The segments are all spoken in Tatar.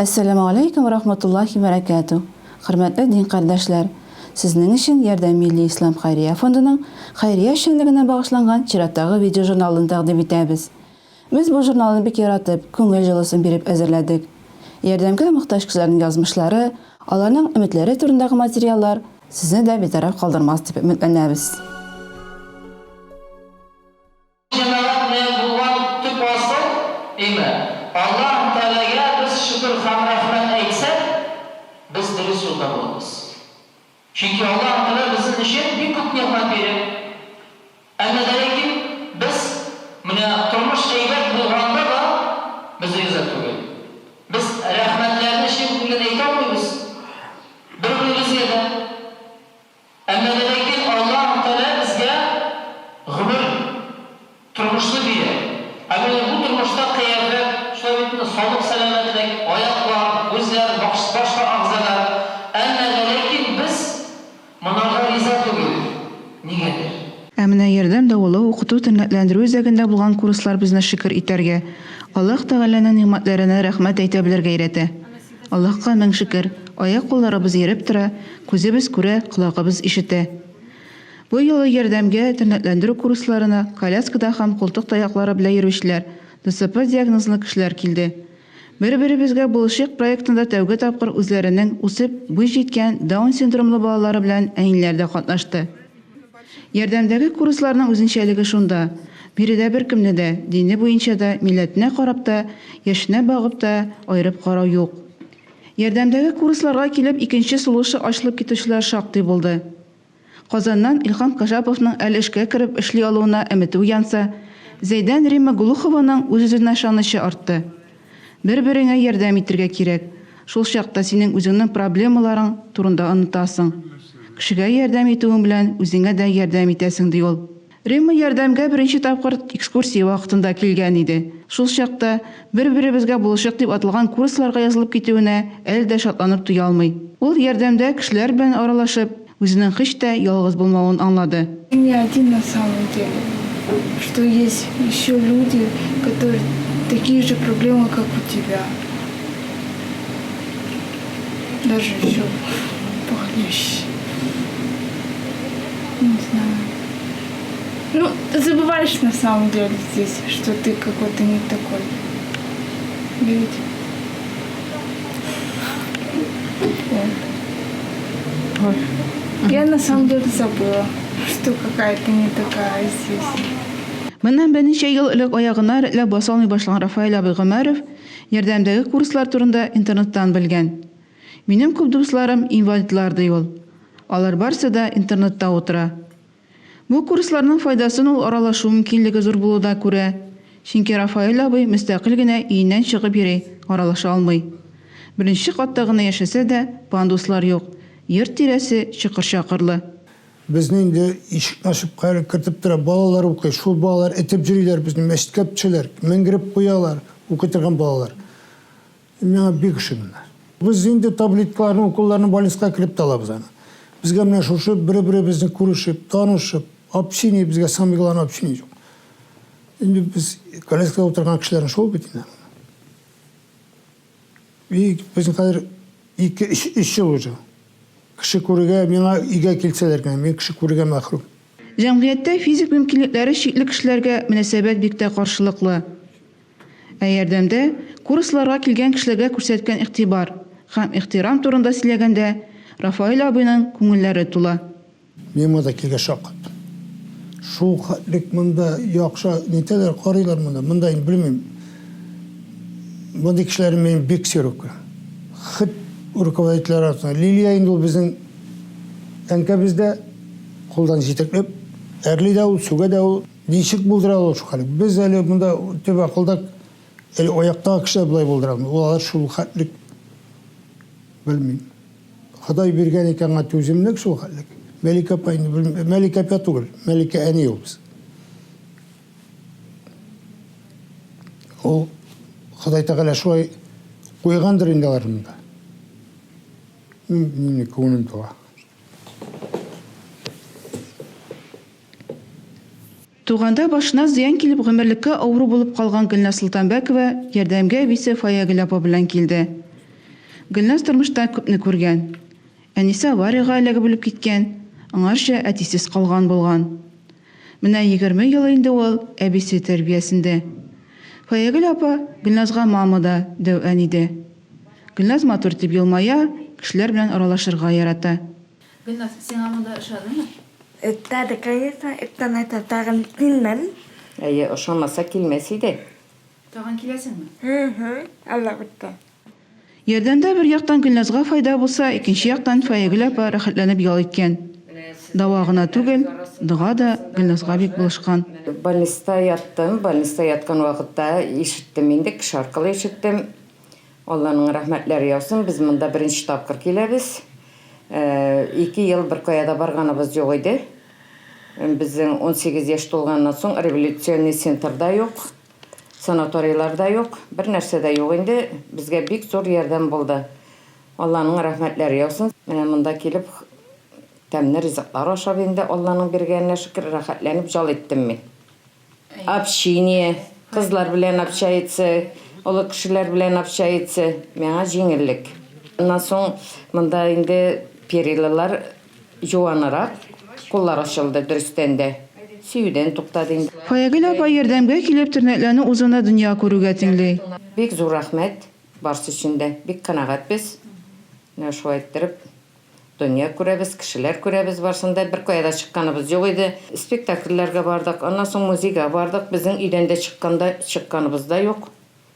Assalamu alaikum wa rahmatullahi wa barakatuh. Hürmetli din kardeşler, sizin için Yardım Milli İslam Xayriya Fondu'nun Xayriya şenligine bağışlangan çirattagı video jurnalını taqdim etamiz. Biz bu jurnalını bek yaratıp, көңіл жылысын berip әзірләдік. Ярдәмгә muhtaç kişilerin yazmışları, аларның ümitleri turundагы материаллар sizni de betaraf kaldırmaz deb ümitlənəmiz. Allah Teala'ya biz şükür ham rahmet etse biz dürüst yolda oluruz. Çünkü Allah Teala bizim için bir köp nimet verip anladaki biz mına turmuş eybet bulganda da bizi izzet tugul. Biz rahmetlerini için bugün eytamayız. Birbirimize de anladaki Allah Teala bizge gümür turmuşlu diye. Ama bu turmuşta kıyafet şöyle sağlık selametlik, ayaklar, gözler, başka ağzalar. Lakin biz bunlarga riza түгел. Nigedir? Әмінә ярдәм дәвылы оқыту тәрнәтләндерү үзәгендә булган курслар безне шөкер итәргә, Аллаһ Тәгаләнең ниъмәтләренә рәхмәт әйтә белергә өйрәтә. Аллаһка мең шөкер, аяк-кулларыбыз йөреп тора, күзебез күрә, колагыбыз ишетә. Бу юлы ярдәмгә тәрнәтләндерү курсларына коляскада һәм култык таяклары белән йөрүчеләр, ДСП диагнозлы кешеләр килде. Бер-беребезгә булышык проектында тәүге тапкыр үзләренең үсеп буй җиткән Даун синдромлы балалары белән әниләр дә катнашты. Ярдәмдәге курсларның үзенчәлеге шунда: биредә беркемне дә дине буенча да, милләтенә карап та, яшенә багып та аерып карау юк. Ярдәмдәге курсларга килеп икенче сулышы ачылып китүчеләр шактый булды. Казаннан Илһам Кашаповның әле эшкә кереп эшли алуына өмете уянса, Зәйдән Римма Гулухованың үз-үзенә ышанычы артты. Бер-береңә ярдәм итәргә кирәк. Шул чакта синең үзеңнең проблемаларың турында онытасың. Кешегә ярдәм итүең белән үзеңә дә ярдәм итәсең ди ул. Римма ярдәмгә беренче тапкыр экскурсия вакытында килгән иде. Шул чакта бер-беребезгә булышык дип атылган курсларга язылып китүенә әле дә шатланып туя алмый. Ул ярдәмдә кешеләр белән аралашып, үзенең һич тә ялгыз булмавын аңлады. Не один на самом деле, что есть еще люди, которые такие же проблемы, как у тебя. Даже еще похлеще. Не знаю. Ну, ты забываешь на самом деле здесь, что ты какой-то не такой. Видите? Вот. Я на самом деле забыла, что какая-то не такая здесь. Моннан берничә ел элек аягына рәтләп баса алмый башлаган Рафаэль абый Гомәров ярдәмдәге курслар турында интернеттан белгән. Минем күп дусларым инвалидлар ди ул. Алар барсы да интернетта утыра. Бу курсларның файдасын ул аралашу мөмкинлеге зур булуда күрә. Чөнки Рафаэль абый мөстәкыйль генә өеннән чыгып йөри, аралаша алмый. Беренче катта гына яшәсә дә, пандуслар юк. Йорт тирәсе чыкыр-чакырлы. Bizning de ишек ашып кертип тора, балалар укый. Шул балалар этеп жүрүләр, безнең мәчеткә төшәләр, менгереп куялар, укый торган балалар. Миңа бик ошыган. Без инде таблеткаларны, уколларны больницага кирип талабыз аны. Безгә менә шушы бер-беребезне күрешеп, танышып, общение безгә самыйлан общение юк. Инде без коляскада утырган кешеләрне шул бит инде. И безнең хәзер 2-3 ел уже. Кеше күрергә, миңа өйгә килсәләр генә, мин кеше күрергә мәхрүм. Җәмгыятьтә физик мөмкинлекләре чикле кешеләргә мөнәсәбәт бик тә каршылыклы. Ярдәмдә курсларга килгән кешеләргә күрсәткән игътибар һәм ихтирам турында сөйләгәндә Рафаэль абыйның күңелләре тула. Миңа да килгән шаккат. Шул хәтлек монда яхшы нитәләр карыйлар монда, монда инде белмим. Монда кешеләр мен бик сирәк күрә. Хит руководителләр арасында Лилия инде ул безнең әнкәбездә кулдан җитәкләп, әрли дә ул, сүгә дә ул, ничек булдыра ул шул хәл. Без әле монда төбә кылдык, әле аяктагы кешеләр булай булдыра алмый. Улар шул хәтлек белмим. Ходай биргән икән түземлек шул хәтлек. Мәликә апа инде белмим, Мәликә апа түгел, Мәликә әни ул без. Ул Ходай Тәгалә шулай куйгандыр инде аларны. Мине күңелем туа. Туганда башына зыян килеп гомерлеккә авыру булып калган Гөлназ Солтанбәкова ярдәмгә бисе Фая Гөл апа белән килде. Гөлназ тормышта күпне күргән. Әнисе аварияга эләгеп үлеп киткән, аңарча әтисез калган булган. Менә 20 ел инде ул әбисе тәрбиясендә. Фаягөл апа Гөлназга мама да дәүән иде. Гөлназ матур итеп елмая, кешеләр белән аралашырга ярата. Гөлназ, син аңында ышандыңмы? Öttədi qayırsa, öttən aytadağın bilmən. Әйе, ошамаса килмәс иде. Тагын киләсеңме? Allah bitti. Ярдәмдә бер яктан Гөлназга файда булса, икенче яктан Фаягөл апа рәхәтләнеп ял иткән. Дава гына түгел, дога да Гөлназга бик булышкан. Больниста яттым. Больниста яткан вакытта ишеттем инде, кеше аркылы ишеттем. Алланың рәхмәтләре яусын. Без монда беренче тапкыр киләбез. 2 ел бер каяда барганыбыз юк иде. Безнең 18 яшь тулганнан соң революционный центрда юк, санаторийларда юк, бер нәрсә дә юк инде. Безгә бик зур ярдәм булды. Алланың рәхмәтләре яусын. Менә монда килеп тәмле ризыклар ашап инде Алланың биргәненә шөкер рәхәтләнеп жал иттем мин. Общение, кызлар белән общается, олы кешеләр белән общается, миңа җиңеллек. Оннан соң монда инде перилалар жуанырак, куллар ачылды дөрестән дә. Сөюдән туктады инде. Фаягөл апа ярдәмгә килеп тернәкләрне үзенә дөнья күрүгә тиңли. Бик зур рәхмәт барсы өчен дә. Бик канәгатьбез. Менә шулай иттереп дөнья күрәбез, кешеләр күрәбез барсында бер каяда чыкканыбыз юк иде. Спектакльләргә бардык, аннан соң музейга бардык. Безнең өйдән дә чыкканыбыз да юк.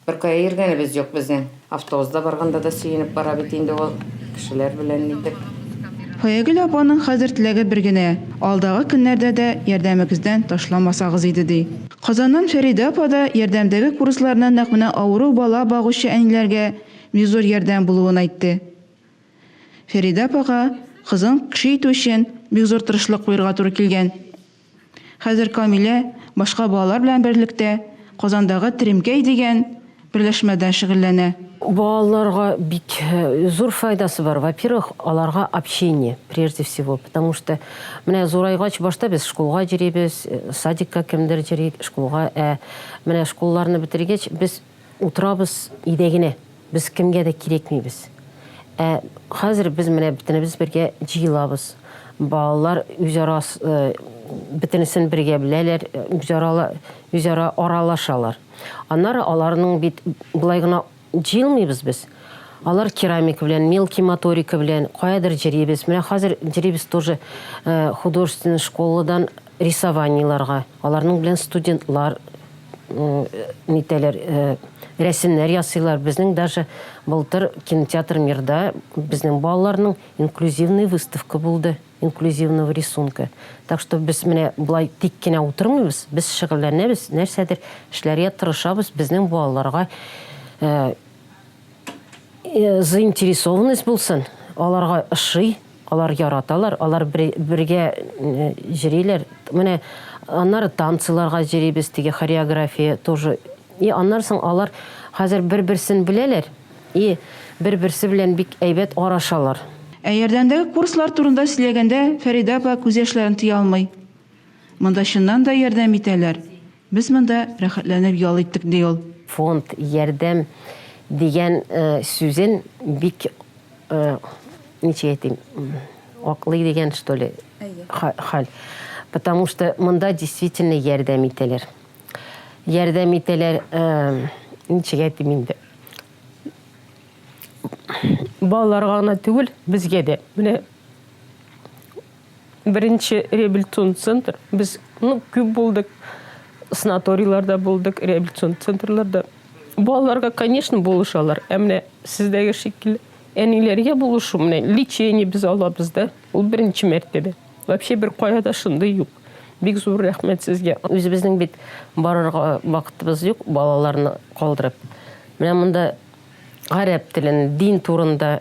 Бер кая йөргәнебез юк безнең. Автобуста барганда да сөенеп бара бит инде ул кешеләр белән итеп. Фаягөл апаның хәзер теләге бер генә, алдагы көннәрдә дә ярдәмегездән ташламасагыз иде ди. Казаннан Фәридә апа да ярдәмдәге курсларына нәкъ менә авыру бала багучы әниләргә бик зур ярдәм булуын әйтте. Фәридә апага кызын кеше итү өчен бик зур тырышлык куярга туры килгән. Хәзер Камилә башка балалар белән берлектә Казандагы Теремкәй дигән берләшмәдә шөгыльләнә. Балаларга бик зур файдасы бар. Во-первых, аларга общение прежде всего, потому что менә зурайгач башта без школга җирибез, садикка кемдер җири, школга, менә школларны битергәч без утырабыз идегенә. Без кемгә дә кирәкмибез. Хәзер без менә битенебез бергә җыелабыз. Балалар үзара битенесен бергә беләләр, үзара аралашалар. Аннары аларның бит булай гына җыелмыйбыз без. Алар керамика белән, мелкий моторика белән каядыр җирибез. Менә хәзер җирибез тоже художественный школадан рисованиеларга. Аларның белән студентлар нитәләр рәсемнәр ясыйлар. Безнең даже былтыр кинотеатр Мирда безнең балаларның инклюзивный выставка булды, инклюзивного рисунка. Так что без менә булай тик кенә утырмыйбыз, без шөгыльләнәбез, нәрсәдер эшләргә тырышабыз, безнең балаларга заинтересованность булсын, аларга ошый, алар яраталар, алар бергә җириләр. Менә аннары танцларга җирибез, теге хореография тоже. И аннарсын алар хәзер бер-берсен беләләр, и бер-берсе белән бик әйбәт арашалар. Ярдәмдәге курслар турында сөйләгәндә Фәридә апа күз яшьләрен тыя алмый. Монда чыннан да ярдәм итәләр. Без монда рәхәтләнеп ял иттек ди ул. Фонд ярдәм дигән сүзен бик ничек әйтим, аклый дигән что ли хәл. Потому что монда действительно ярдәм итәләр. Ярдәм итәләр, ничек әйтим инде. Балаларга гына түгел, безгә дә. Менә беренче реабилитацион центр, без күп булдык, санаторийларда булдык, реабилитацион центрларда. Балаларга, конечно, булышалар. Менә сездәге шикелле әниләргә булышу, менә лечение без алабыз да. Ул беренче мәртәбә. Вообще бер каяда шундай юк. Бик зур рәхмәт сезгә. Үзебезнең бит барырга вакытыбыз юк, балаларны калдырып. Менә монда гарәп телен, дин турында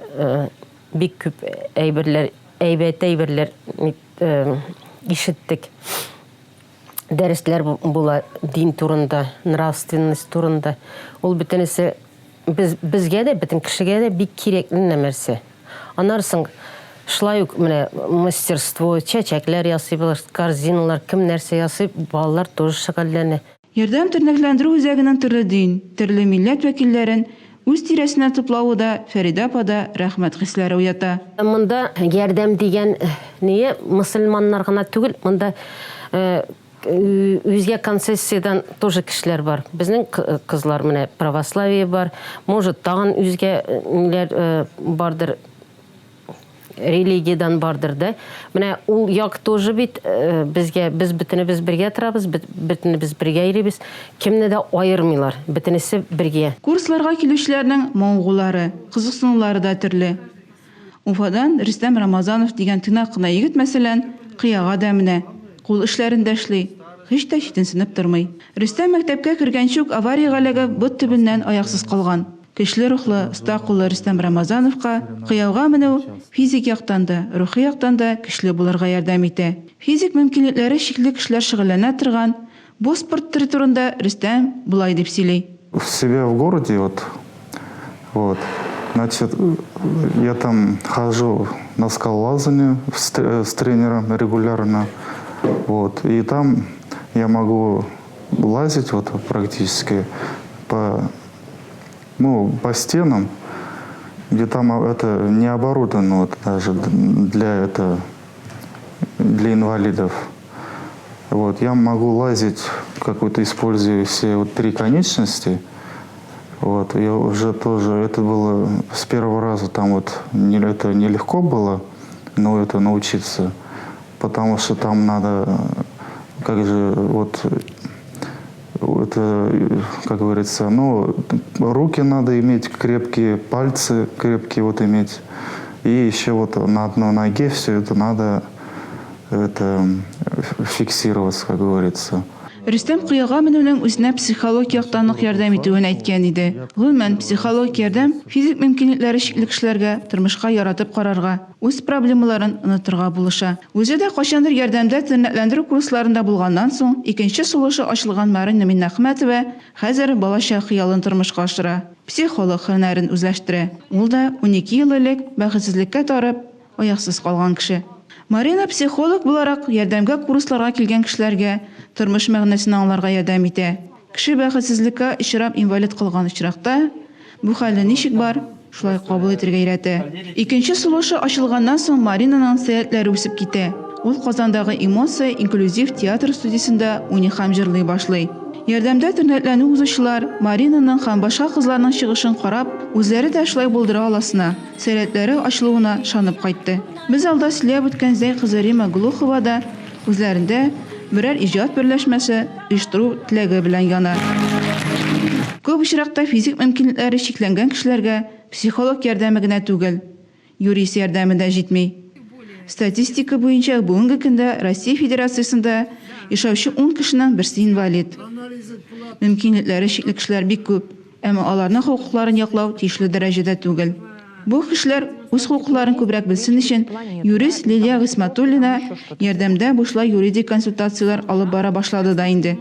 бик күп әйбәт әйберләр ишеттек. Дәресләр була дин турында, нравственность турында. Ул бөтенесе безгә дә, бөтен кешегә дә бик кирәкле нәрсә. Анарсың шулай ук менә мастерство, чәчәкләр ясыйлар, корзиналар, кем нәрсә ясый, балалар тоже шөгыльләнә. Ярдәм тернәкләндерү үзәгенең төрле дин, төрле милләт вәкилләрен Үз тирәсенә туплауы да Фәрида апада рәхмәт хисләре уята. Монда ярдәм дигән не мөселманнар гына түгел, монда үзгә концессиядан тоже кешеләр бар. Безнең кызлар менә православие бар. Может, тагын үзгә ниләр бардыр, религиядан бардыр да. Менә ул як тоже бит безгә без бөтенебез бергә торабыз, бөтенебез бергә йөрибез. Кемне дә аермыйлар. Бөтенесе бергә. Курсларга килүчеләрнең мавыгулары, кызыксынулары да төрле. Уфадан Рөстәм Рамазанов дигән тыйнак кына егет мәсәлән, кыяга да менә, кул эшләрендә эшли, һич тә читенсенеп тормый. Рөстәм мәктәпкә кергәнче үк авариягә эләгеп, бот төбеннән аяксыз калган. Көчле рухлы, оста куллы Рөстәм Рамазановка кыяуга менү физик яктан да, рухи яктан да көчле булырга ярдәм итә. Физик мөмкинлекләре чикле кешеләр шөгыльләнә торган бу спорт төре турында Рөстәм булай дип сөйли. В себя в городе вот, значит, я там хожу на скалолазание с тренером регулярно, вот, и там я могу лазить вот практически по стенам, где там это не оборудовано вот, даже для инвалидов. Вот, я могу лазить, какую-то используя все вот 3 конечности. Вот, я уже тоже, это было с первого раза, там вот, это нелегко было, но это научиться, потому что там надо, как же, вот, это, как говорится, руки надо иметь крепкие, пальцы крепкие вот иметь, и еще вот на одной ноге все это надо фиксироваться, как говорится. Рөстәм кыяга менүнең үзенә психологик яктан нык ярдәм итүен әйткән иде. Гомумән, психологик ярдәм физик мөмкинлекләре чикле кешеләргә тормышка яратып карарга, үз проблемаларын онытырга булыша. Үзе дә кайчандыр ярдәмдә тернәкләндерү курсларында булганнан соң, икенче сулышы ачылган Марина Миннәхмәтова хәзер балачак хыялын тормышка ашыра. Психолог һөнәрен үзләштерә. Ул да 12 ел элек бәхетсезлеккә тарып, аяксыз калган кеше. Марина психолог буларак ярдәмгә курсларга килгән кешеләргә тормыш мәгънәсен аңларга ярдәм итә. Кеше бәхетсезлеккә очрап инвалид калган очракта бу хәлне ничек бар, шулай кабул итәргә өйрәтә. Икенче сулышы ачылганнан соң Маринаның сәятләре үсеп китә. Ул Казандагы Эмоция инклюзив театр студиясендә уйный һәм җырлый башлый. Ярдәмдә тернәкләнү узучылар Маринаның һәм башка кызларның чыгышын карап, үзләре дә шулай булдыра аласына, сәятләре ачылуына шанып кайтты. Без алда сөйләп үткән Зәй кызы Рима Глухова да үзләрендә берәр иҗат берләшмәсе оештыру теләге белән яна. Күп очракта физик мөмкинлекләре чикләнгән кешеләргә психолог ярдәме генә түгел, юрист ярдәме дә җитми. Статистика буенча бүгенге көндә Россия Федерациясендә яшәүче 10 кешенең берсе инвалид. Мөмкинлекләре чикле кешеләр бик күп, әмма аларның хокукларын яклау тиешле дәрәҗәдә түгел. Бу кешеләр үз хокукларын күбрәк белсен өчен юрист Лилия Гысматуллина ярдәмдә бушлай юридик консультациялар алып бара башлады да инде.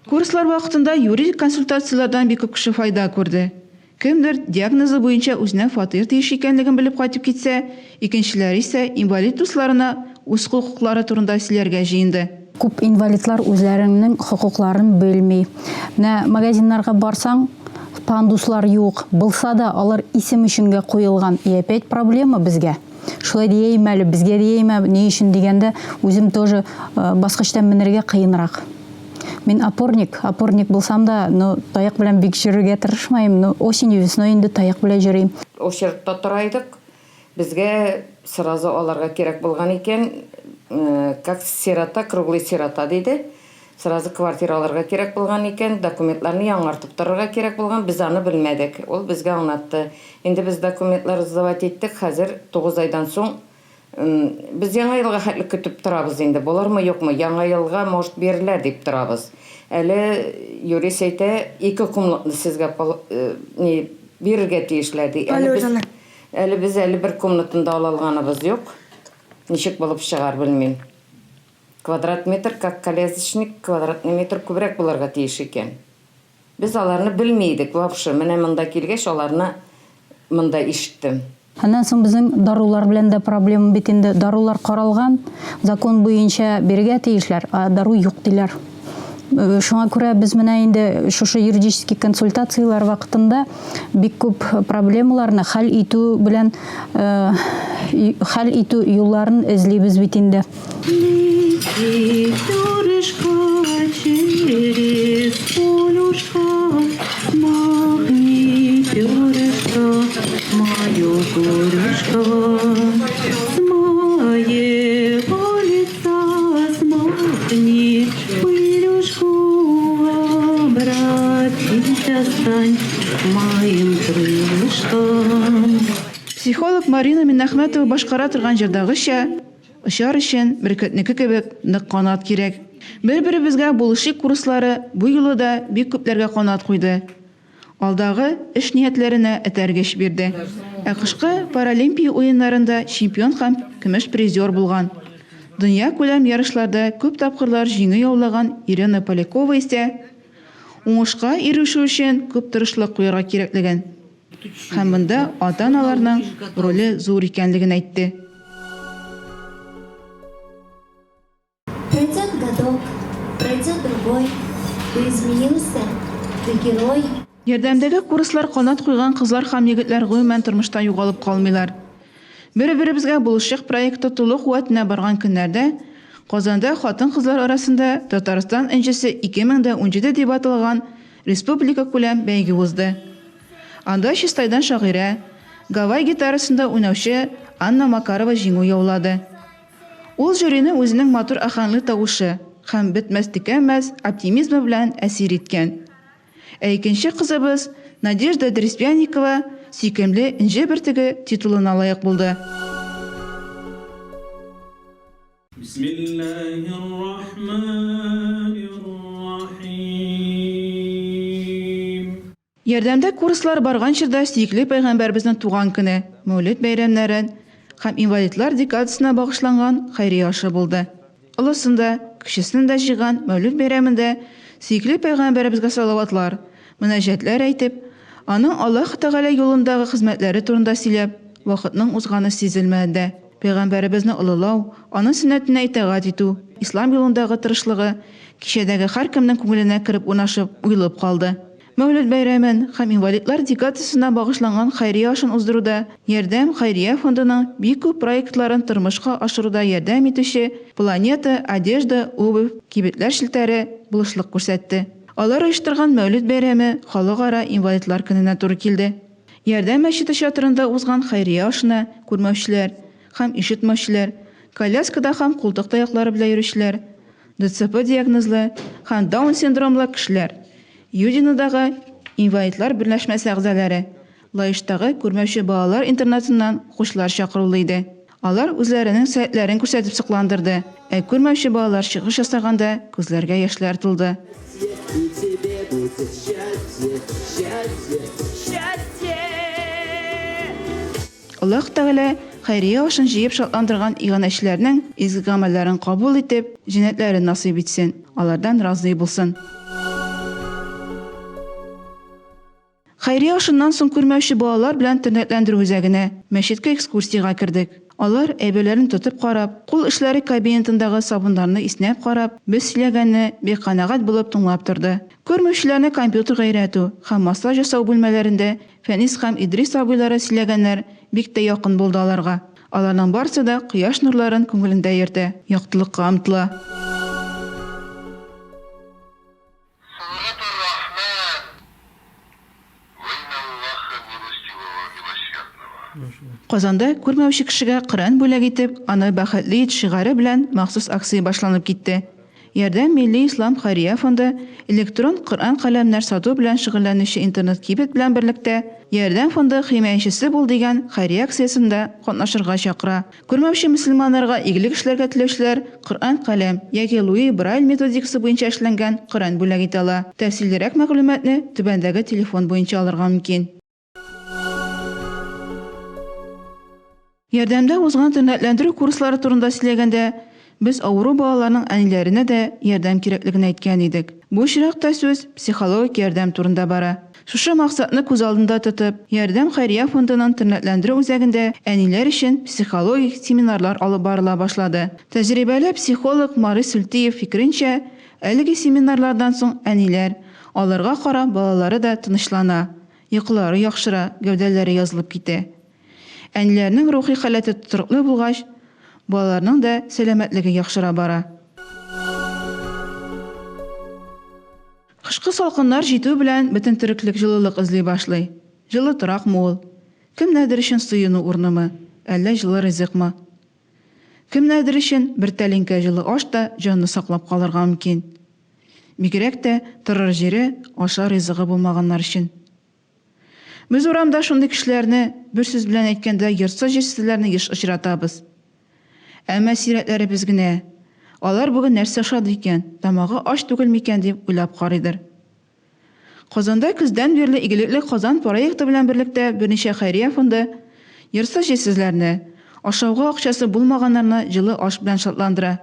Курслар вакытында юридик консультациялардан бик күп кеше файда күрде. Кемдер диагнозы буенча үзенә фатир тиеш икәнлеген белеп кайтып китсә, икенчеләр исә инвалид дусларына үз хокуклары турында сөйләргә җыенды. Күп инвалидлар үзләренең хокукларын белми. Менә магазиннарга барсаң, пандуслар юк. Булса да алар исем өченгә куелган. И опять проблема безгә. Шулай диеме әле, безгә диеме, ни өчен дигәндә, үзем тоже баскычтан менергә кыенрак. Мин опорник булсам да, таяк белән бик җөрергә тырышмайм. Осенью, весной инде таяк белән җөрим. Ошертта торайдык. Безгә сразу аларга кирәк булган икән, как сирота, круглый сирота диде. Сразу квартираларга кирәк булган икән, документларны яңартып торырга кирәк булган, без аны белмәдек. Ул безгә аңлатты. Инде без документлар сдавать иттек, хәзер 9 айдан соң без яңа елга хәтлек көтеп торабыз инде. Булармы, юкмы? Яңа елга может бирелер дип торабыз. Әле юрист әйтә, 2 комнатны сезгә бирергә тиешләр ди. Әле без бер комнатында ала алганыбыз юк. Ничек булып чыгар белмим. Квадрат метр, как колясочник, квадратный метр күбрәк булырга тиеш икән. Без аларны белмәйдек вообще. Менә монда килгәч, аларны монда ишеттем. Аннан соң безнең дарулар белән дә проблема бит инде. Дарулар каралган, закон буенча бергә тиешләр, а дару юк диләр. Шуңа күрә без менә инде шушы юридический консультациялар вакытында бик күп проблемаларны хәл итү юлларын эзлибез бит инде. Психолог Марина Минахметова башкара торган җырдагыча, очар өчен беркетнеке кебек нык канат кирәк. Бер-беребезгә булышык курслары бу юлы да бик күпләргә канат куйды. Алдагы эш ниятләренә этәргеч бирде. Ә кышкы Паралимпия уеннарында чемпион һәм көмеш призер булган. Дөнья күләм ярышларда күп тапкырлар җиңү яулаган Ирина Полякова исә уңышка ирешү өчен күп тырышлык куярга кирәклеген һәм монда ата-аналарның роле зур икәнлеген әйтте. Пройдет годок, пройдет другой, ты изменился, ты герой. Ярдәмдәге курслар канат куйган кызлар һәм егетләр гомумән тормышта югалып калмыйлар. Бер-беребезгә булышык проекты тулы куәтенә барган көннәрдә Казанда хатын-кызлар арасында Татарстан энҗесе 2017 дип аталган республика күләм бәйге узды. Анда Чистайдан шагыйрә, Гавай гитарасында уйнаучы Анна Макарова җиңү яулады. Ул жюрине үзенең матур аханлы тавышы һәм бетмәс тикәнмәс оптимизмы белән әсир иткән. Ә икенче кызыбыз Надежда Дреспяникова сөйкемле инҗе бертеге титулына лаек булды. Ярдәмдә курслар барган чорда сөйкле пәйгамбәрбезнең туган көне, Мәүлид бәйрәмнәрен һәм инвалидлар декадасына багышланган хәйрия ашы булды. Олысында, кечесен дә җыйган Мәүлид бәйрәмендә сөйкле пәйгамбәрбезгә салаватлар, мөнәҗәтләр әйтеп, аның Аллаһ Тәгалә юлындагы хезмәтләре турында сөйләп, вакытның узганы сизелмәде. Пәйгамбәрбезне олылау, аның сөннәтенә итагать итү, ислам юлындагы тырышлыгы кичәдәге һәркемнең күңеленә кереп унашып, уйлап калды. Мәүлид бәйрәмен һәм инвалидлар декадасына багышланган хәйрия ашын уздыруда Ярдәм хәйрия фондының бик күп проектларын тормышка ашыруда ярдәм итүче Планета, Одежда, Обувь, кибетләр шелтәре булышлык күрсәтте. Алар оештырган Мәүлид бәйрәме халыкара инвалидлар көненә туры килде. Ярдәм мәчете чатырында узган хәйрия ашына күрмәүчеләр һәм ишетмәүчеләр, коляскада һәм култык таяклары белән йөрүчеләр, ДЦП диагнозлы һәм Даун синдромлы кешеләр, Юдинадагы инвалидлар берләшмәсе әгъзалары, Лаештагы күрмәүче балалар интернатыннан укучылар чакырылды иде. Алар үзләренең сәятләрен күрсәтеп сокландырды, ә күрмәүче балалар чыгыш ясаганда күзләргә яшьләр тулды. Аллаһ Тәгалә хәйрия ашын җыеп шатландырган иганәчеләрнең изге гамәлләрен кабул итеп, җәннәтләрен насыйп итсен, алардан разый булсын. Хәйрия ашыннан соң күрмәүче балалар белән тернәкләндерү үзәгенә, мәчеткә экскурсиягә кердек. Алар әйберләрен тотып карап, кул эшләре кабинетындагы сабыннарны иснәп карап, без сөйләгәнне бик канәгать булып тыңлап торды. Күрмәүчеләрне компьютерга өйрәтү һәм массаж ясау бүлмәләрендә Фәнис һәм Идрис абыйлары сөйләгәннәр бик тә якын булды аларга. Аларның барысы да кояш нурларын күңелендә йөртә, яктылыкка омтыла. Казанда күрмәүче кешегә Коръән бүләк итеп, аны бәхетле ит шигары белән махсус акция башланып китте. Ярдәм Милли Ислам хәйрия фонды электрон Коръән каләмнәр сату белән шөгыльләнүче интернет-кибет белән берлектә Ярдәм фонды химаячесе бул дигән хәйрия акциясендә катнашырга чакыра. Күрмәүче мөселманнарга игелек эшләргә теләүчеләр Коръән каләм яки Луи Брайль методикасы буенча эшләнгән Коръән бүләк итә ала. Тәфсиллерәк мәгълүматны түбәндәге телефон буенча алырга мөмкин. Ярдәмдә узган тернәкләндерү курслары турында сөйләгәндә, без авыру балаларның әниләренә дә ярдәм кирәклеген әйткән идек. Бу чиракта сүз психологик ярдәм турында бара. Шушы максатны күз алдында тотып, Ярдәм хәйрия фондының тернәкләндерү үзәгендә әниләр өчен психологик семинарлар алып барыла башлады. Тәҗрибәле психолог Марис Сөлтиев фикеренчә, Әлеге семинарлардан соң әниләр, аларга карап балалары да тынычлана, йокылары яхшыра, гәүдәләре язылып китә. Әниләрнең рухи халәте тотрыклы булгач, балаларның да сәламәтлеге яхшыра бара. Кышкы салкыннар җитү белән бөтен тереклек җылылык эзли башлый. Җылы торак мул. Кемнәдер өчен сыену урнымы, әллә җылы ризыкмы? Кемнәдер өчен бер тәлинкә җылы аш та җанны саклап калырга мөмкин. Бигрәк тә торыр җире, аша ризыгы булмаганнар өчен. Без урамда шундый кешеләрне, бер сүз белән әйткәндә, йортсыз-җирсезләрне еш очратабыз. Әмма сирәтләребез генә, алар бүген нәрсә ашады икән, тамагы аш түгел микән дип уйлап карыйдыр. Казанда көздән бирле игелекле Казан проекты белән берлектә берничә хәйрия фонды йортсыз-җирсезләрне, ашауга акчасы булмаганнарны җылы аш белән шатландыра.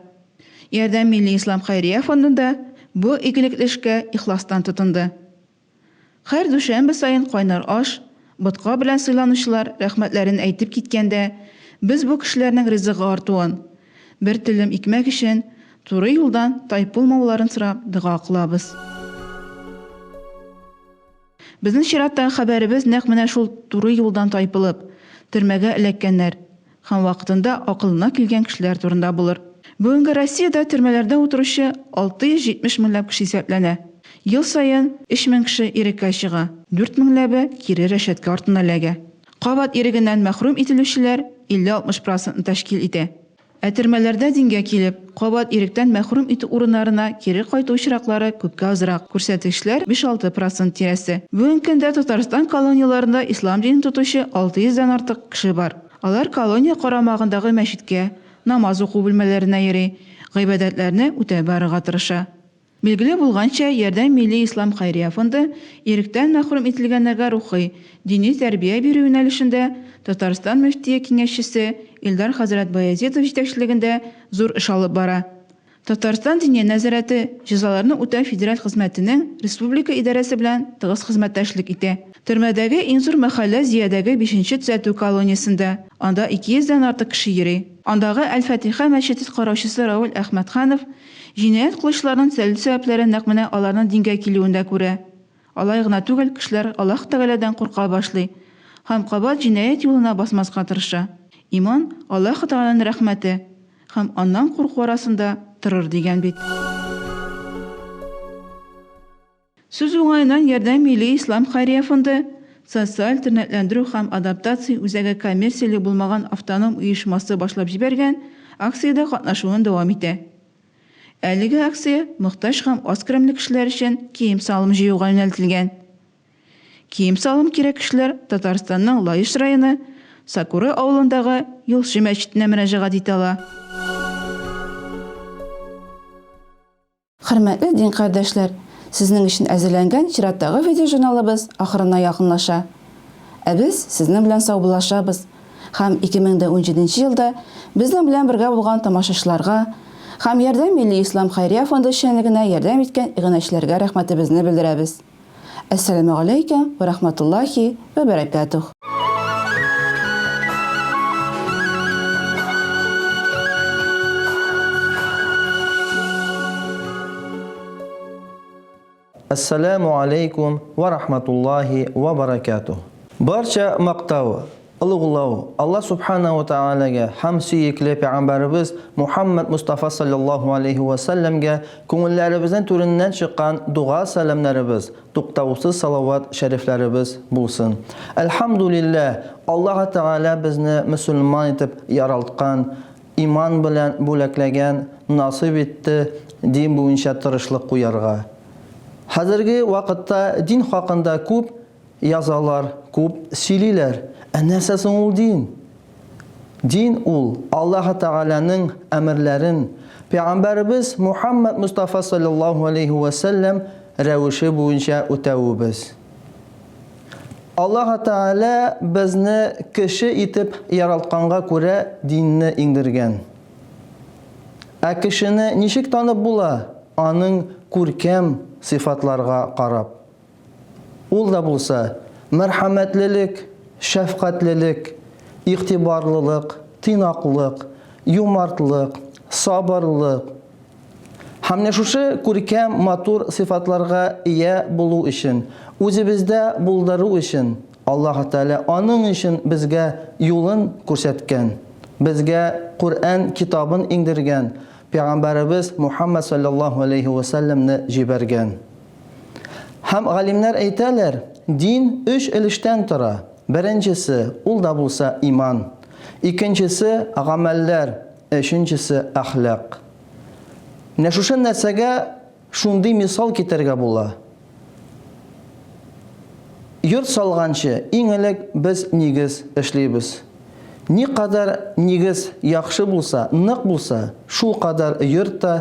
Ярдәм милли ислам хәйрия фондында бу игелекле эшкә ихластан тотынды. Һәр дүшәмбе сайын кайнар аш, ботка белән сыйланучылар рәхмәтләрен әйтеп киткәндә, без бу кешеләрнең ризыгы артуын, бер телем икмәк өчен туры юлдан тайып булмауларын сорап дуга кылабыз. Безнең чираттагы хәбәребез нәкъ менә шул туры юлдан тайпылып, төрмәгә эләккәннәр һәм вакытында акылына килгән кешеләр турында булыр. Бүгенге Россиядә төрмәләрдә утыручы 670 меңләп кеше исәпләнә. Ел сайын 3000 кеше иреккә чыга, 4000ләбе кире рәшәткә артына эләгә. Кабат ирегеннән мәхрүм ителүчеләр 50-60% тәшкил итә. Төрмәләрдә дингә килеп, кабат иректән мәхрүм итү урыннарына кире кайту очраклары күпкә азрак. Күрсәтешләр 5-6% тирәсе. Бүген көндә Татарстан колонияларында ислам динен тотучы 600-дән артык кеше бар. Алар колония карамагындагы мәчеткә, намаз уку бүлмәләренә йөри, гыйбадәтләрне үтә барырга тырыша. Билгеле булганча, Ярдәм милли ислам хәйрия фонды иректән мәхрүм ителгәннәргә рухи, дини тәрбия бирү юнәлешендә Татарстан мөфтие киңәшчесе Илдар хәзрәт Баязитов җитәкчелегендә зур эш алып бара. Татарстан дини нәзарәте җәзаларны үтәү федераль хезмәтенең республика идарәсе белән тыгыз хезмәттәшлек итә. Төрмәдәге иң зур мәхәллә Зиядәге 5-нче төзәтү колониясендә. Анда 200-дән артык кеше йөри. Андагы Әл-Фатиха мәчете караучысы Раул Әхмәтханов җинаять кылучыларның сәлил сәбәпләрен нәкъ менә аларның дингә килүендә күрә. Алай гына түгел, кешеләр Аллаһ Тәгаләдән курка башлый һәм кабат җинаять юлына басмаска тырыша. Иман Аллаһ Тәгаләнең рәхмәте һәм аннан курку арасында торыр дигән бит. Сүз уңайыннан Ярдәм милли ислам хәйрия фонды социаль тернәкләндерү һәм адаптация үзәге коммерцияле булмаган автоном оешмасы башлап җибәргән акциядә катнашуын дәвам итә. Әлеге акция мохтаҗ һәм аз керемле кешеләр өчен кием салым җыюга юнәлтелгән. Кием салым кирәк кешеләр Татарстанның Лаеш районы Сакуры авылындагы Юлчы мәчетенә мөрәҗәгать итә ала. Хөрмәтле дин кардәшләр, сезнең өчен әзерләнгән чираттагы видеожурналыбыз ахырына якынлаша. Без сезнең белән саубуллашабыз һәм 2017 елда безнең белән бергә булган тамашачыларга һәм Ярдәм милли ислам хәйрия фонды эшчәнлегенә ярдәм иткән игънәчләргә рәхмәтебезне белдерәбез. Ассаламу алейкум ва рахматуллахи ва баракатух. Ассаламу алейкум ва рахматуллахи ва баракатух. Барча мактау, улуглау Аллах субхanahu ва таалагә һәм сөекле пәйгамбәрбез Мухаммад Мустафа саллаллаху алейхи ва салламга күңелләребездән түреннән чыккан дуга сәламнәребез, туктаусыз салават шәрифләребез булсын. Әлхамдулиллах, Аллаһ Таала безне мөселман итеп яралткан, иман белән бүләкләгән, насыйп итте дин буенча тырышлык куярга. Хәзерге вакытта дин хакында күп язалар, күп сөйлиләр. Нәрсә соң ул дин? Дин ул Аллаһ Тааляның әмерләрен Пәйгамбәрбез Мухаммад Мустафа саллаллаху алейхи ва саллям рәвеше буенча үтәүебез. Аллаһ Таала безне кеше итеп яралтканга күрә динне иңдергән. Кешене ничек танып була? Аның күркәм сифатларга карап. Ул да булса мәрхәмәтлелек, шәфкатьлелек, игътибарлылык, тыйнаклык, юмартлык, сабырлык Һәм менә шушы күркәм матур сыйфатларга ия булу өчен, үзебездә булдыру өчен Аллаһ Тәала аның өчен безгә юлын күрсәткән. Безгә Коръән китабын иңдергән. Пәйгамбәребез Мухаммад саллаллаһу алейхи ва салламны җибәргән. Һәм галимнәр әйтәләр, дин 3 өлештән тора. Беренчесе, ул да булса иман. Икенчесе гамәлләр, өченчесе әхлак. Менә шушы нәрсәгә шундый мисал китәргә була. Йорт салганчы иң элек без нигез эшлибез. Ни кадәр нигез яхшы булса, нык булса, шул кадәр йорт та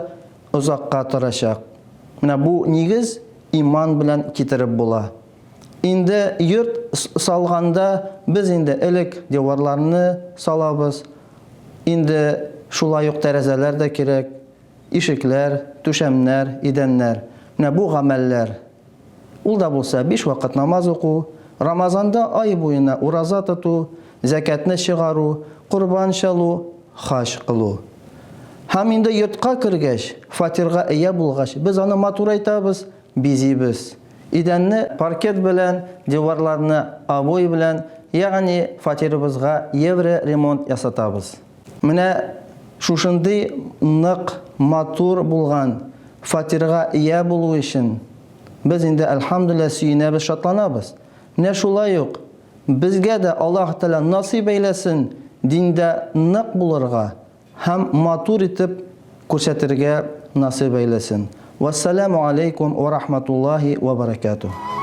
узакка торачак. Менә бу нигез иман белән китереп була. Инде йорт салганда без инде элек деварларны салабыз. Инде шулай ук тәрәзәләр дә кирәк, ишекләр, түшәмнәр, идәннәр. Менә бу гамәлләр. Ул да булса 5 вакыт намаз уку, Рамазанда ай буена ураза тоту, зәкатны чыгару, курбан чалу, хаҗ кылу. Һәм инде йортка кергәч, фатирга ия булгач, без аны матур әйтәбез, бизибез. Идәнне паркет белән, деварларны обой белән, ягъни фатирыбызга евро ремонт ясатабыз. Менә шушындый нык, матур булган фатирга ия булу өчен без инде әлхәмдүлилләh сөенәбез, шатланабыз. Менә шулай ук безгә дә Аллаһ Тәала насыйп әйләсен диндә нык булырга һәм матур итеп күрсәтергә насыйп әйләсен. Вассаламу алейкум ва рахматуллаһи ва баракатуһ.